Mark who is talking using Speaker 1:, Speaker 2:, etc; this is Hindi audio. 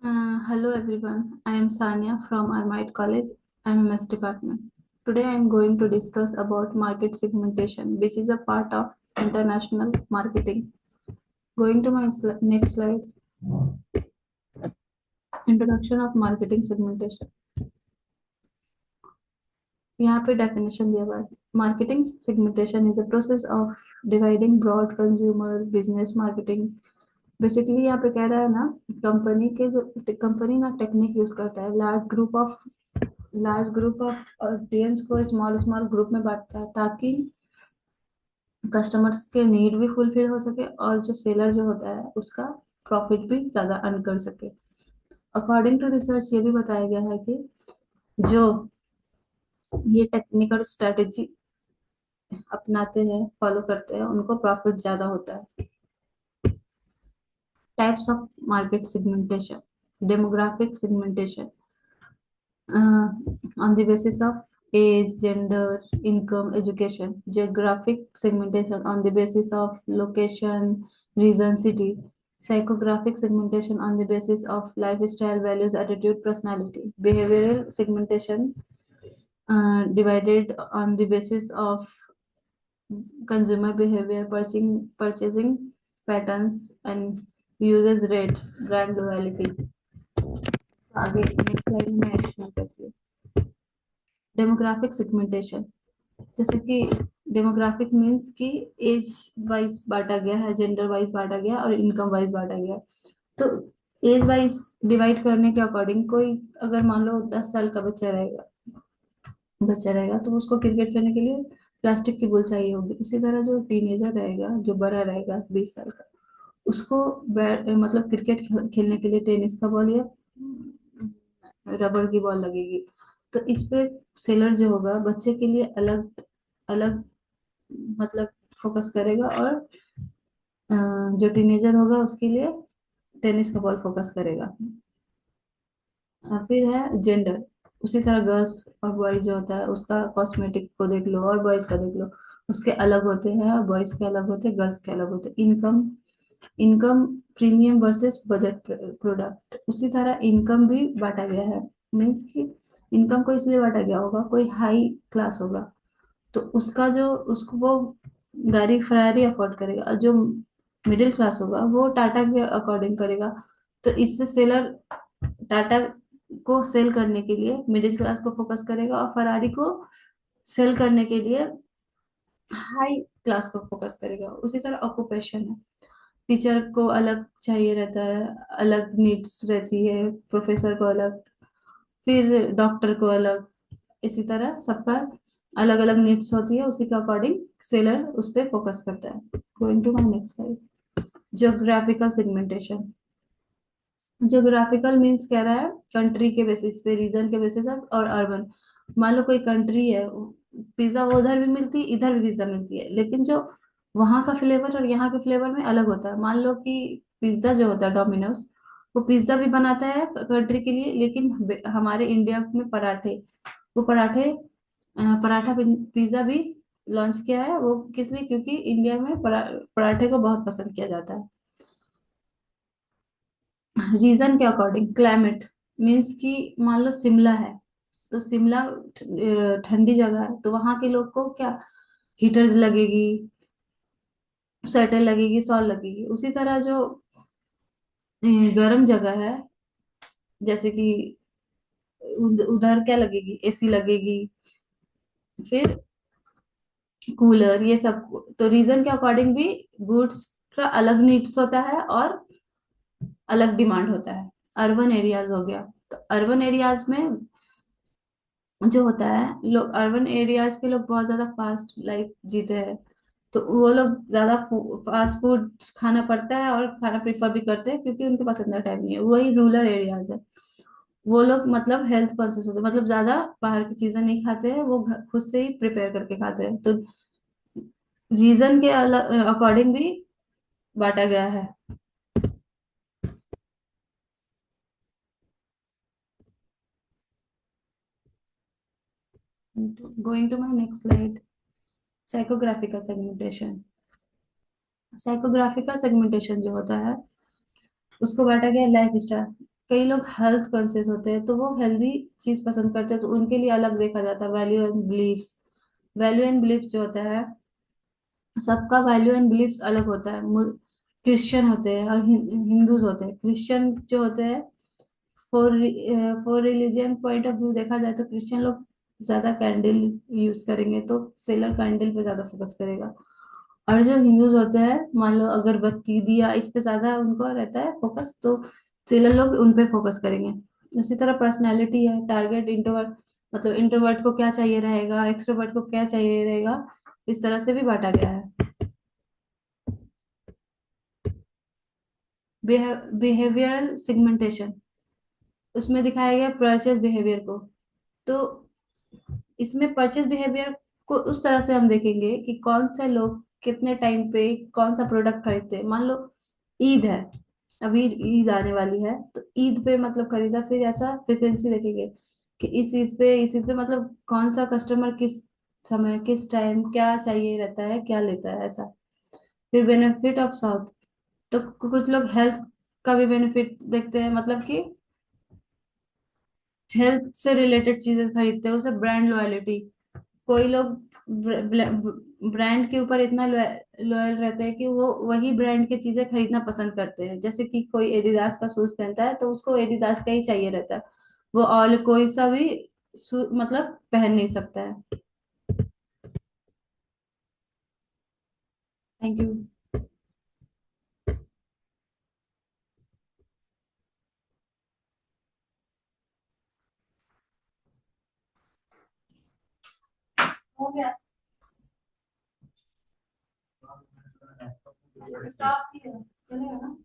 Speaker 1: Hello everyone, I am Sania from Armite College, MMS department. Today I am going to discuss about market segmentation, which is a part of international marketing. Going to my next slide, introduction of marketing segmentation. यहाँ पे definition दिया हुआ है. Marketing segmentation is a process of dividing broad consumer business marketing. Basically यहाँ पे कह रहा है ना, कंपनी ना टेक्निक यूज करता है, लार्ज ग्रुप ऑफ ऑडियंस को स्मॉल स्मॉल ग्रुप में बांटता है ताकि कस्टमर्स के नीड भी फुलफिल हो सके और जो सेलर जो होता है उसका प्रॉफिट भी ज्यादा अर्न कर सके. अकॉर्डिंग टू रिसर्च ये भी बताया गया है कि जो ये टेक्निक और स्ट्रेटेजी अपनाते हैं, फॉलो करते हैं, उनको प्रॉफिट ज्यादा होता है. Types of market segmentation. Demographic segmentation on the basis of age, gender, income, education. Geographic segmentation on the basis of location, region, city. Psychographic segmentation on the basis of lifestyle, values, attitude, personality. Behavioral segmentation divided on the basis of consumer behavior, purchasing patterns, and users rate, brand loyalty. आगे नेक्स्ट स्लाइड में मैं एक्सप्लेन करती हूँ. डेमोग्राफिक सेगमेंटेशन, जैसे कि डेमोग्राफिक मीन्स कि एज वाइज बांटा गया है, जेंडर वाइज बांटा गया और इनकम वाइज बांटा गया. तो एज वाइज डिवाइड करने के अकॉर्डिंग कोई अगर मान लो 10 साल का बच्चा रहेगा तो उसको क्रिकेट खेलने के लिए प्लास्टिक की बॉल चाहिए होगी. इसी तरह जो टीनेजर रहेगा, जो बड़ा रहेगा 20 साल का, उसको मतलब क्रिकेट खेलने के लिए टेनिस का बॉल या रबड़ की बॉल लगेगी. तो इस पे सेलर जो होगा बच्चे के लिए अलग अलग मतलब फोकस करेगा और जो टीनेजर होगा उसके लिए टेनिस का बॉल फोकस करेगा. और फिर है जेंडर. उसी तरह गर्ल्स और बॉयज जो होता है उसका कॉस्मेटिक को देख लो और बॉयज का देख लो, उसके अलग होते हैं और बॉयज के अलग होते हैं, गर्ल्स के अलग होते हैं. Income income premium versus budget product. उसी तरह इनकम भी बांटा गया है. मीन्स कि इनकम को इसलिए बांटा गया होगा, कोई हाई क्लास होगा तो उसका जो उसको वो गाड़ी फरारी अफोर्ड करेगा, और जो मिडिल क्लास होगा वो टाटा के अकॉर्डिंग करेगा. तो इससे सेलर टाटा को सेल करने के लिए मिडिल क्लास को फोकस करेगा और फरारी को सेल करने के लिए हाई क्लास को फोकस करेगा. उसी तरह ऑक्यूपेशन है. टीचर को अलग चाहिए रहता है, अलग नीड्स रहती है, प्रोफेसर को अलग, फिर डॉक्टर को अलग. इसी तरह सबका अलग अलग नीड्स होती है, उसी के अकॉर्डिंग सेलर उस पर फोकस करता है. Going to my next slide. Geographical segmentation. Geographical means कह रहा है कंट्री के बेसिस पे, रीजन के बेसिस पे और अर्बन. मान लो कोई कंट्री है, पिज्जा वो उधर भी मिलती है, इधर भी पिज्जा मिलती है, लेकिन जो वहां का फ्लेवर और यहाँ के फ्लेवर में अलग होता है. मान लो कि पिज्जा जो होता है डोमिनोज, वो पिज्जा भी बनाता है कंट्री के लिए, लेकिन हमारे इंडिया में पराठे, वो पराठा पिज्जा भी लॉन्च किया है. वो किस लिए? क्योंकि इंडिया में पराठे को बहुत पसंद किया जाता है. रीजन के अकॉर्डिंग क्लाइमेट मीन्स कि मान लो शिमला है तो शिमला ठंडी जगह है, तो वहां के लोग को क्या, हीटर्स लगेगी, स्वेटर लगेगी, शॉल लगेगी. उसी तरह जो गर्म जगह है, जैसे कि उधर क्या लगेगी, एसी लगेगी, फिर कूलर, ये सब. तो रीजन के अकॉर्डिंग भी गुड्स का अलग नीड्स होता है और अलग डिमांड होता है. अर्बन एरियाज हो गया, तो अर्बन एरियाज में जो होता है, लोग अर्बन एरियाज के लोग बहुत ज्यादा फास्ट लाइफ जीते हैं, तो वो लोग ज्यादा फास्ट फूड खाना पड़ता है और खाना प्रीफर भी करते हैं क्योंकि उनके पास इतना टाइम नहीं है. वही रूरल एरियाज है, वो लोग मतलब हेल्थ कॉन्शियस होते हैं, मतलब ज्यादा बाहर की चीजें नहीं खाते हैं, वो खुद से ही प्रिपेयर करके खाते हैं. तो रीजन के अकॉर्डिंग भी बांटा गया है. Going to my next slide. Psychographical segmentation. Psychographical segmentation जो होता है उसको बांटा गया लाइफ स्टाइल. कई लोग हेल्थ कॉन्शियस होते हैं, तो वो हेल्दी चीज पसंद करते हैं, तो उनके लिए अलग देखा जाता है value and believes. Value and believes जो होता है, सबका वैल्यू एंड बिलीव्स अलग होता है। क्रिश्चियन होते हैं और हिंदूज होते हैं। क्रिश्चियन जो होते हैं, for for religion point of view देखा जाए तो क्रिश्चियन लोग ज्यादा कैंडल यूज करेंगे, तो सेलर कैंडल पे ज्यादा फोकस करेगा। और जो हिंदूज होते हैं, मान लो अगरबत्ती दिया, इस पे ज्यादा उनको रहता है फोकस, तो सेलर लोग उन पे फोकस करेंगे। उसी तरह पर्सनैलिटी है, टारगेट इंट्रोवर्ट, मतलब इंट्रोवर्ट को क्या चाहिए रहेगा, एक्सट्रोवर्ट को क्या चाहिए रहेगा, इस तरह से भी बांटा गया है। बिहेवियरल सेगमेंटेशन, उसमें दिखाया गया परचेज बिहेवियर को। तो इसमें परचेज बिहेवियर को उस तरह से हम देखेंगे कि कौन से लोग कितने टाइम पे कौन सा प्रोडक्ट खरीदते हैं। मान लो ईद है, अभी ईद आने वाली है, तो ईद पे मतलब खरीदा, फिर ऐसा फ्रिक्वेंसी देखेंगे कि इस ईद पे मतलब कौन सा कस्टमर किस समय किस टाइम क्या चाहिए रहता है, क्या लेता है, ऐसा। फिर बेनिफिट ऑफ साउथ, तो कुछ लोग हेल्थ का भी बेनिफिट देखते हैं, मतलब कि हेल्थ से रिलेटेड चीजें खरीदते हैं, उसे ब्रांड लॉयलिटी। कोई लोग ब्रांड के ऊपर इतना लॉयल रहते हैं कि वो वही ब्रांड की चीजें खरीदना पसंद करते हैं। जैसे कि कोई एडिडास का शूज पहनता है, तो उसको एडिडास का ही चाहिए रहता है, वो और कोई सा भी मतलब पहन नहीं सकता है। Thank you. हो गया। स्टॉप किया, चलेगा ना?